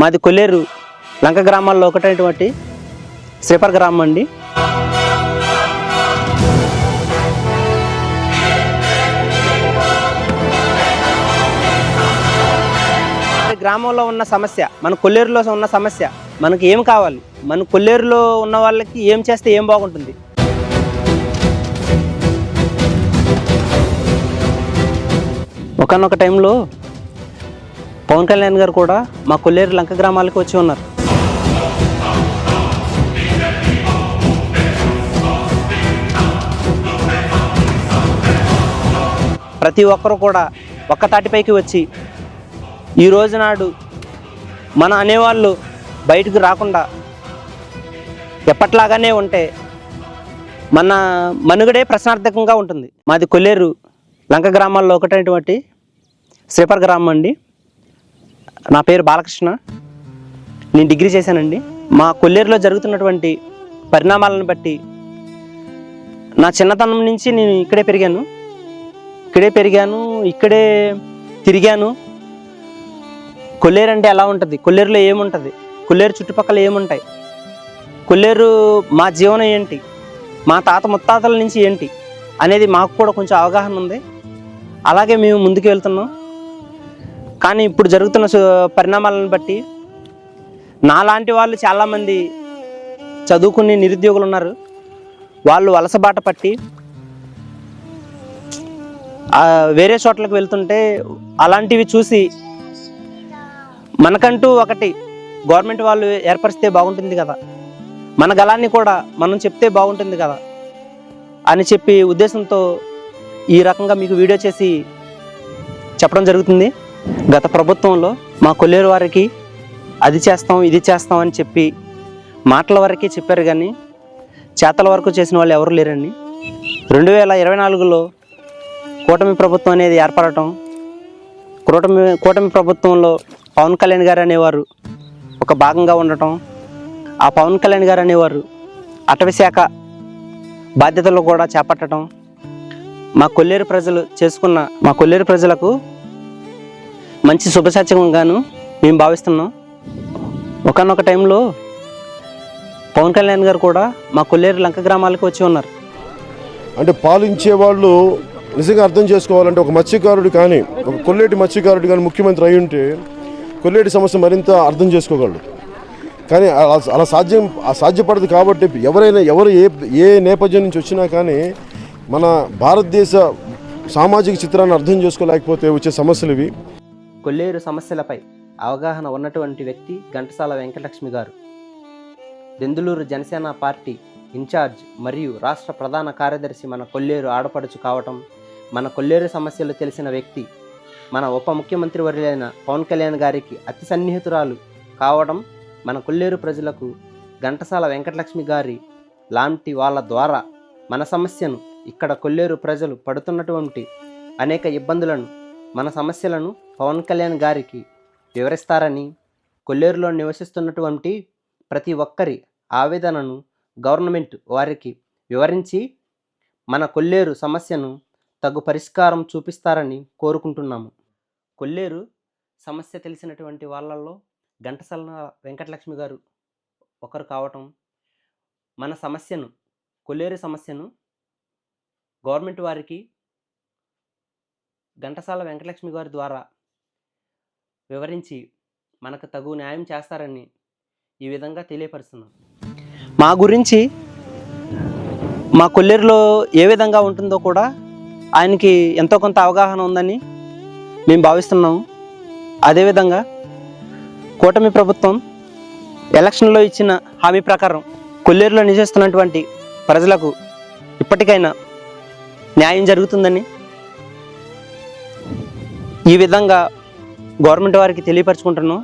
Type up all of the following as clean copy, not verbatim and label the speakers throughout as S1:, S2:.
S1: మాది కొల్లేరు లంక గ్రామాల్లో ఒకటైనటువంటి శ్రీపర్ గ్రామం అండి. గ్రామంలో ఉన్న సమస్య, మన కొల్లేరులో ఉన్న సమస్య, మనకి ఏం కావాలి, మన కొల్లేరులో ఉన్న వాళ్ళకి ఏం చేస్తే ఏం బాగుంటుంది. ఒకనొక టైంలో పవన్ కళ్యాణ్ గారు కూడా మా కొల్లేరు లంక గ్రామాలకు వచ్చి ఉన్నారు. ప్రతి ఒక్కరు కూడా ఒక్క తాటిపైకి వచ్చి ఈ రోజు నాడు మన అనేవాళ్ళు బయటకు రాకుండా ఎప్పట్లాగానే ఉంటే మన మనుగడే ప్రశ్నార్థకంగా ఉంటుంది. మాది కొల్లేరు లంక గ్రామాల్లో ఒకటైనటువంటి శ్రీపర్ గ్రామం అండి. నా పేరు బాలకృష్ణ, నేను డిగ్రీ చేశానండి. మా కొల్లేరులో జరుగుతున్నటువంటి పరిణామాలను బట్టి నా చిన్నతనం నుంచి నేను ఇక్కడే పెరిగాను, ఇక్కడే తిరిగాను. కొల్లేరు అంటే ఎలా ఉంటుంది, కొల్లేరులో ఏముంటుంది, కొల్లేరు చుట్టుపక్కల ఏముంటాయి, కొల్లేరు మా జీవనం ఏంటి, మా తాత ముత్తాతల నుంచి ఏంటి అనేది మాకు కూడా కొంచెం అవగాహన ఉంది. అలాగే మేము ముందుకు వెళ్తున్నాం. కానీ ఇప్పుడు జరుగుతున్న పరిణామాలను బట్టి నాలాంటి వాళ్ళు చాలామంది చదువుకుని నిరుద్యోగులు ఉన్నారు. వాళ్ళు వలసబాట పట్టి వేరే చోట్లకు వెళ్తుంటే అలాంటివి చూసి మనకంటూ ఒకటి గవర్నమెంట్ వాళ్ళు ఏర్పరిస్తే బాగుంటుంది కదా, మన గలాన్ని కూడా మనం చెప్తే బాగుంటుంది కదా అని చెప్పి ఉద్దేశంతో ఈ రకంగా మీకు వీడియో చేసి చెప్పడం జరుగుతుంది. గత ప్రభుత్వంలో మా కొల్లేరు వారికి అది చేస్తాం ఇది చేస్తాం అని చెప్పి మాటల వరకే చెప్పారు, కానీ చేతల వరకు చేసిన వాళ్ళు ఎవరు లేరండి. 2024లో కూటమి ప్రభుత్వం అనేది ఏర్పడటం, కూటమి ప్రభుత్వంలో పవన్ కళ్యాణ్ గారు అనేవారు ఒక భాగంగా ఉండటం, ఆ పవన్ కళ్యాణ్ గారు అనేవారు అటవీ శాఖ బాధ్యతలు కూడా చేపట్టడం మా కొల్లేరు ప్రజలకు మంచి శుభసూచకంగాను మేము భావిస్తున్నాం. ఒకనొక టైంలో పవన్ కళ్యాణ్ గారు కూడా మా కొల్లేరు లంక గ్రామాలకు వచ్చి ఉన్నారు.
S2: అంటే పాలించే వాళ్ళు నిజంగా అర్థం చేసుకోవాలంటే ఒక మత్స్యకారుడు కానీ, ఒక కొల్లేటి మత్స్యకారుడు కానీ ముఖ్యమంత్రి అయి ఉంటే కొల్లేటి సమస్య మరింత అర్థం చేసుకోగలడు. కానీ అలా సాధ్యపడదు. కాబట్టి ఎవరు ఏ నేపథ్యం నుంచి వచ్చినా కానీ మన భారతదేశ సామాజిక చిత్రాన్ని అర్థం చేసుకోలేకపోతే వచ్చే సమస్యలు ఇవి.
S1: కొల్లేరు సమస్యలపై అవగాహన ఉన్నటువంటి వ్యక్తి ఘంటసాల వెంకటలక్ష్మి గారు. దెందులూరు జనసేన పార్టీ ఇన్ఛార్జ్ మరియు రాష్ట్ర ప్రధాన కార్యదర్శి మన కొల్లేరు ఆడపడుచు కావటం, మన కొల్లేరు సమస్యలు తెలిసిన వ్యక్తి, మన ఉప ముఖ్యమంత్రి వర్యులైన పవన్ కళ్యాణ్ గారికి అతి సన్నిహితురాలు కావడం మన కొల్లేరు ప్రజలకు ఘంటసాల వెంకటలక్ష్మి గారి లాంటి వాళ్ళ ద్వారా మన సమస్యను, ఇక్కడ కొల్లేరు ప్రజలు పడుతున్నటువంటి అనేక ఇబ్బందులను, మన సమస్యలను పవన్ కళ్యాణ్ గారికి వివరిస్తారని, కొల్లేరులో నివసిస్తున్నటువంటి ప్రతి ఒక్కరి ఆవేదనను గవర్నమెంట్ వారికి వివరించి మన కొల్లేరు సమస్యను తగు పరిష్కారం చూపిస్తారని కోరుకుంటున్నాము. కొల్లేరు సమస్య తెలిసినటువంటి వాళ్ళల్లో ఘంటసాల వెంకటలక్ష్మి గారు ఒకరు కావటం, మన సమస్యను, కొల్లేరు సమస్యను గవర్నమెంట్ వారికి ఘంటసాల వెంకటలక్ష్మి గారి ద్వారా వివరించి మనకు తగు న్యాయం చేస్తారని ఈ విధంగా తెలియపరుస్తున్నాం. మా గురించి మా కొల్లేరులో ఏ విధంగా ఉంటుందో కూడా ఆయనకి ఎంతో కొంత అవగాహన ఉందని మేము భావిస్తున్నాము. అదేవిధంగా కూటమి ప్రభుత్వం ఎలక్షన్లో ఇచ్చిన హామీ ప్రకారం కొల్లేరులో నివసిస్తున్నటువంటి ప్రజలకు ఇప్పటికైనా న్యాయం జరుగుతుందని ఈ విధంగా గవర్నమెంట్ వారికి తెలియపరచుకుంటున్నాం.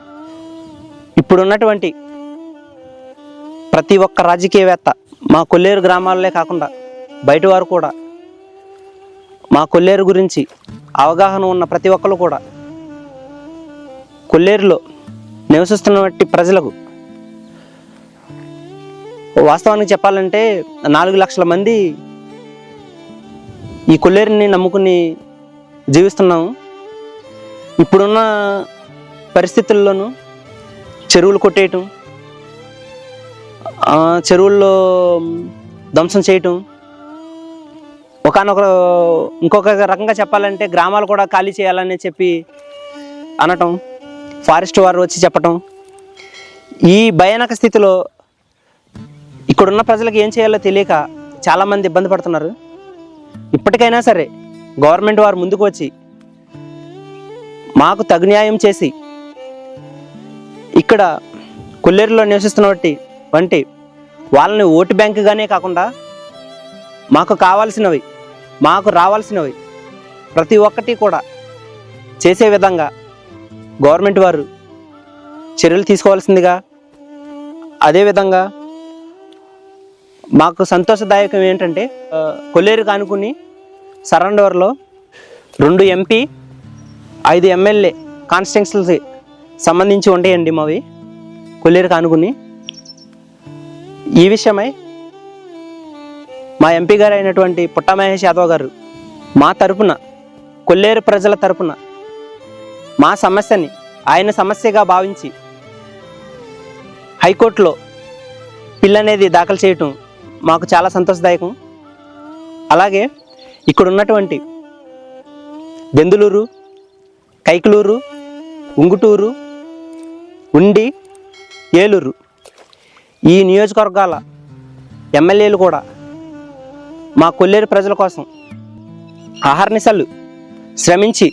S1: ఇప్పుడున్నటువంటి ప్రతి ఒక్క రాజకీయవేత్త మా కొల్లేరు గ్రామాలనే కాకుండా బయట వారు కూడా మా కొల్లేరు గురించి అవగాహన ఉన్న ప్రతి ఒక్కరు కూడా కొల్లేరులో నివసిస్తున్నటువంటి ప్రజలకు, వాస్తవానికి చెప్పాలంటే 4 లక్షల మంది ఈ కొల్లేరుని నమ్ముకుని జీవిస్తున్నాము. ఇప్పుడున్న పరిస్థితుల్లోనూ చెరువులు కొట్టేయటం, చెరువుల్లో ధ్వంసం చేయటం, ఇంకొక రకంగా చెప్పాలంటే గ్రామాలు కూడా ఖాళీ చేయాలని చెప్పి అనటం, ఫారెస్ట్ వారు వచ్చి చెప్పటం. ఈ భయానక స్థితిలో ఇక్కడున్న ప్రజలకు ఏం చేయాలో తెలియక చాలామంది ఇబ్బంది పడుతున్నారు. ఇప్పటికైనా సరే గవర్నమెంట్ వారు ముందుకు వచ్చి మాకు తగు న్యాయం చేసి ఇక్కడ కొల్లేరులో నివసిస్తున్నటువంటి వాళ్ళని ఓటు బ్యాంకుగానే కాకుండా మాకు రావాల్సినవి ప్రతి ఒక్కటి కూడా చేసే విధంగా గవర్నమెంట్ వారు చర్యలు తీసుకోవాల్సిందిగా, అదేవిధంగా మాకు సంతోషదాయకం ఏంటంటే కొల్లేరుకు ఆనుకుని సరౌండర్లో 2 ఎంపీ 5 ఎమ్మెల్యే కాన్స్టిట్యున్సీ సంబంధించి ఉంటాయండి మావి కొల్లేరుకు ఆనుకుని. ఈ విషయమై మా ఎంపీ గారు అయినటువంటి పుట్ట మహేష్ యాదవ్ గారు మా తరపున, కొల్లేరు ప్రజల తరపున మా సమస్యని ఆయన సమస్యగా భావించి హైకోర్టులో పిల్ అనేది దాఖలు చేయటం మాకు చాలా సంతోషదాయకం. అలాగే ఇక్కడ ఉన్నటువంటి దెందులూరు, కైకలూరు, ఉంగుటూరు, ఉండి, ఏలూరు ఈ నియోజకవర్గాల ఎమ్మెల్యేలు కూడా మా కొల్లేరు ప్రజల కోసం అహర్నిశలు శ్రమించి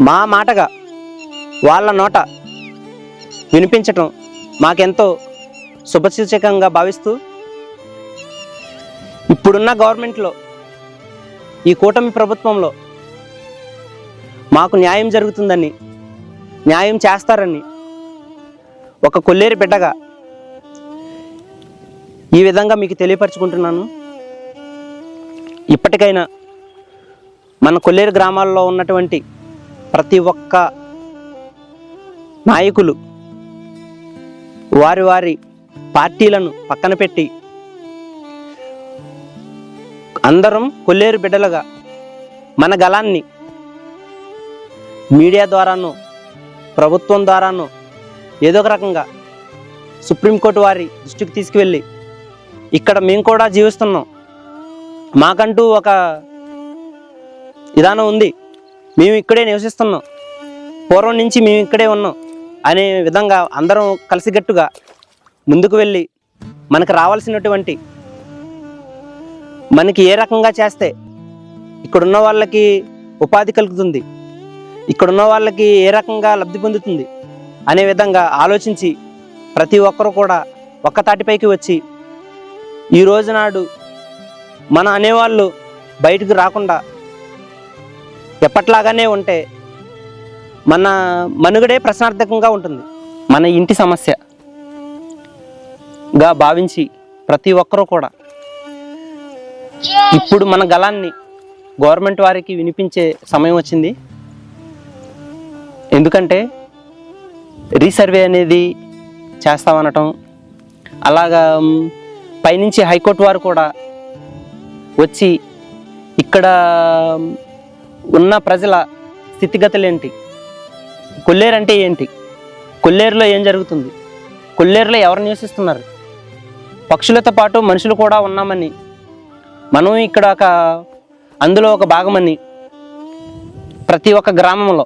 S1: మా మాటగా వాళ్ళ నోట వినిపించటం మాకెంతో శుభసూచకంగా భావిస్తూ, ఇప్పుడున్న గవర్నమెంట్లో ఈ కూటమి ప్రభుత్వంలో మాకు న్యాయం జరుగుతుందని, న్యాయం చేస్తారని ఒక కొల్లేరు బిడ్డగా ఈ విధంగా మీకు తెలియపరచుకుంటున్నాను. ఇప్పటికైనా మన కొల్లేరు గ్రామాల్లో ఉన్నటువంటి ప్రతి ఒక్క నాయకులు వారి వారి పార్టీలను పక్కన పెట్టి అందరం కొల్లేరు బిడ్డలుగా మన గళాన్ని మీడియా ద్వారానో ప్రభుత్వం ద్వారానో ఏదో ఒక రకంగా సుప్రీంకోర్టు వారి దృష్టికి తీసుకువెళ్ళి ఇక్కడ మేము కూడా జీవిస్తున్నాం, మాకంటూ ఒక విధానం ఉంది, మేము ఇక్కడే నివసిస్తున్నాం, పూర్వం నుంచి మేము ఇక్కడే ఉన్నాం అనే విధంగా అందరం కలిసికట్టుగా ముందుకు వెళ్ళి మనకు రావాల్సినటువంటి, మనకి ఏ రకంగా చేస్తే ఇక్కడున్న వాళ్ళకి ఉపాధి కలుగుతుంది, ఇక్కడున్న వాళ్ళకి ఏ రకంగా లబ్ధి పొందుతుంది అనే విధంగా ఆలోచించి ప్రతి ఒక్కరూ కూడా ఒక్క తాటిపైకి వచ్చి ఈ రోజు నాడు మన అనేవాళ్ళు బయటకు రాకుండా ఎప్పట్లాగానే ఉంటే మన మనుగడే ప్రశ్నార్థకంగా ఉంటుంది. మన ఇంటి సమస్యగా భావించి ప్రతి ఒక్కరూ కూడా ఇప్పుడు మన గళాన్ని గవర్నమెంట్ వారికి వినిపించే సమయం వచ్చింది. ఎందుకంటే రీసర్వే అనేది చేస్తామనటం, అలాగా పైనుంచి హైకోర్టు వారు కూడా వచ్చి ఇక్కడ ఉన్న ప్రజల స్థితిగతులు ఏంటి, కొల్లేరు అంటే ఏంటి, కొల్లేరులో ఏం జరుగుతుంది, కొల్లేరులో ఎవరు నివసిస్తున్నారు, పక్షులతో పాటు మనుషులు కూడా ఉన్నామని, మనం ఇక్కడ అందులో ఒక భాగమని ప్రతి ఒక్క గ్రామంలో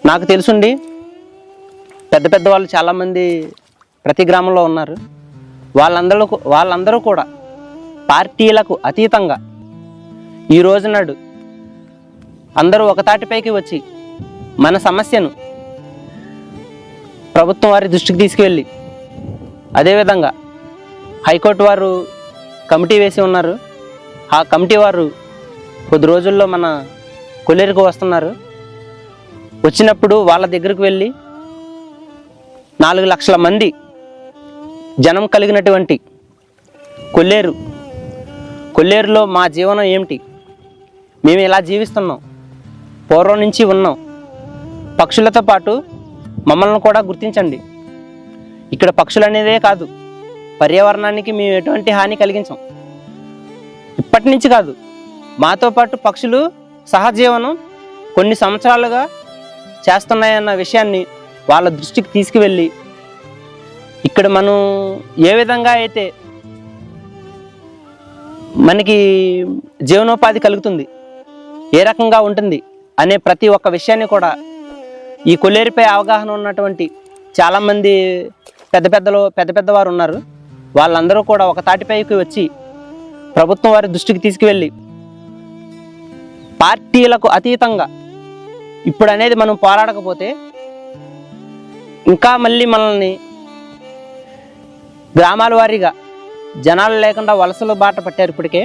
S1: నాకు తెలుసుండి పెద్ద పెద్ద వాళ్ళు చాలామంది ప్రతి గ్రామంలో ఉన్నారు. వాళ్ళందరూ కూడా పార్టీలకు అతీతంగా ఈ రోజు నాడు అందరూ ఒక తాటిపైకి వచ్చి మన సమస్యను ప్రభుత్వం వారి దృష్టికి తీసుకువెళ్ళి, అదేవిధంగా హైకోర్టు వారు కమిటీ వేసి ఉన్నారు, ఆ కమిటీ వారు కొద్ది రోజుల్లో మన కొల్లేరుకు వస్తున్నారు. వచ్చినప్పుడు వాళ్ళ దగ్గరకు వెళ్ళి 4 లక్షల మంది జనం కలిగినటువంటి కొల్లేరులో మా జీవనం ఏమిటి, మేము ఎలా జీవిస్తున్నాం, పూర్వం నుంచి ఉన్నాం, పక్షులతో పాటు మమ్మల్ని కూడా గుర్తించండి. ఇక్కడ పక్షులు అనేదే కాదు, పర్యావరణానికి మేము ఎటువంటి హాని కలిగించాం. ఇప్పటి నుంచి కాదు, మాతో పాటు పక్షులు సహజీవనం కొన్ని సంవత్సరాలుగా చేస్తున్నాయన్న విషయాన్ని వాళ్ళ దృష్టికి తీసుకువెళ్ళి ఇక్కడ మనం ఏ విధంగా అయితే మనకి జీవనోపాధి కలుగుతుంది, ఏ రకంగా ఉంటుంది అనే ప్రతి ఒక్క విషయాన్ని కూడా ఈ కొల్లేరుపై అవగాహన ఉన్నటువంటి చాలామంది పెద్దవారు ఉన్నారు. వాళ్ళందరూ కూడా ఒక తాటిపైకి వచ్చి ప్రభుత్వం వారి దృష్టికి తీసుకువెళ్ళి పార్టీలకు అతీతంగా ఇప్పుడు అనేది మనం పోరాడకపోతే ఇంకా మళ్ళీ మనల్ని గ్రామాల వారీగా జనాలు లేకుండా వలసలు బాట పట్టారు. ఇప్పటికే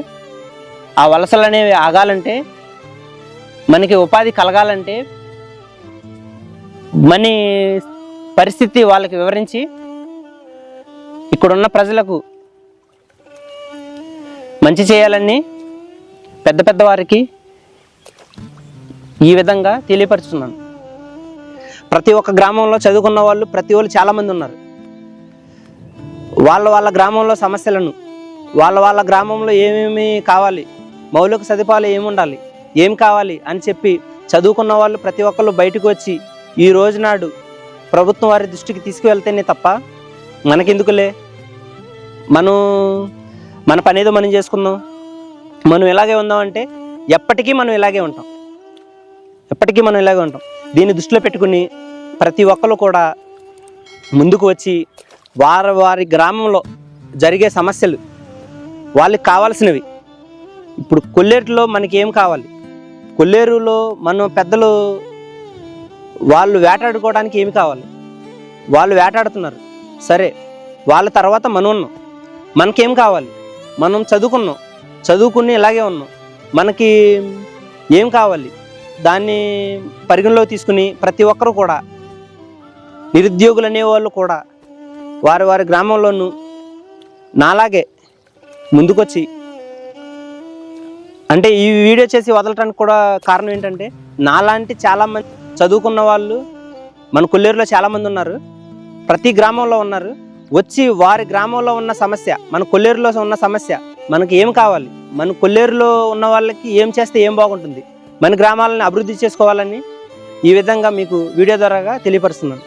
S1: ఆ వలసలు అనేవి ఆగాలంటే, మనకి ఉపాధి కలగాలంటే మన పరిస్థితి వాళ్ళకి వివరించి ఇక్కడున్న ప్రజలకు మంచి చేయాలని పెద్దవారికి ఈ విధంగా తెలియపరుస్తున్నాను. ప్రతి ఒక్క గ్రామంలో చదువుకున్న వాళ్ళు చాలామంది ఉన్నారు. వాళ్ళ గ్రామంలో సమస్యలను, వాళ్ళ గ్రామంలో ఏమేమి కావాలి, మౌలిక సదుపాయాలు ఏమి ఉండాలి, ఏం కావాలి అని చెప్పి చదువుకున్న వాళ్ళు ప్రతి ఒక్కళ్ళు బయటకు వచ్చి ఈ రోజు నాడు ప్రభుత్వం వారి దృష్టికి తీసుకువెళ్తేనే తప్ప మనకెందుకులే, మన పనేదో మనం చేసుకుందాం, మనం ఇలాగే ఉందామంటే ఎప్పటికీ మనం ఇలాగే ఉంటాం. దీన్ని దృష్టిలో పెట్టుకుని ప్రతి ఒక్కరు కూడా ముందుకు వచ్చి వారి గ్రామంలో జరిగే సమస్యలు, వాళ్ళకి కావాల్సినవి, ఇప్పుడు కొల్లేరులో మనకి ఏం కావాలి, కొల్లేరులో మన పెద్దలు వాళ్ళు వేటాడుకోవడానికి ఏమి కావాలి, వాళ్ళు వేటాడుతున్నారు సరే, వాళ్ళ తర్వాత మనం ఉన్నాం, మనకేం కావాలి, మనం చదువుకుని ఇలాగే ఉన్నాం, మనకి ఏం కావాలి దాన్ని పరిగణలోకి తీసుకుని ప్రతి ఒక్కరు కూడా, నిరుద్యోగులు అనేవాళ్ళు కూడా వారి గ్రామంలోనూ నాలాగే ముందుకొచ్చి, అంటే ఈ వీడియో చేసి వదలటానికి కూడా కారణం ఏంటంటే, నాలాంటి చాలామంది చదువుకున్న వాళ్ళు మన కొల్లేరులో చాలామంది ఉన్నారు, ప్రతి గ్రామంలో ఉన్నారు. వచ్చి వారి గ్రామంలో ఉన్న సమస్య, మన కొల్లేరులో ఉన్న సమస్య, మనకి ఏం కావాలి, మన కొల్లేరులో ఉన్న వాళ్ళకి ఏం చేస్తే ఏం బాగుంటుంది, మన గ్రామాలను అభివృద్ధి చేసుకోవాలని ఈ విధంగా మీకు వీడియో ద్వారాగా తెలియపరుస్తున్నాను.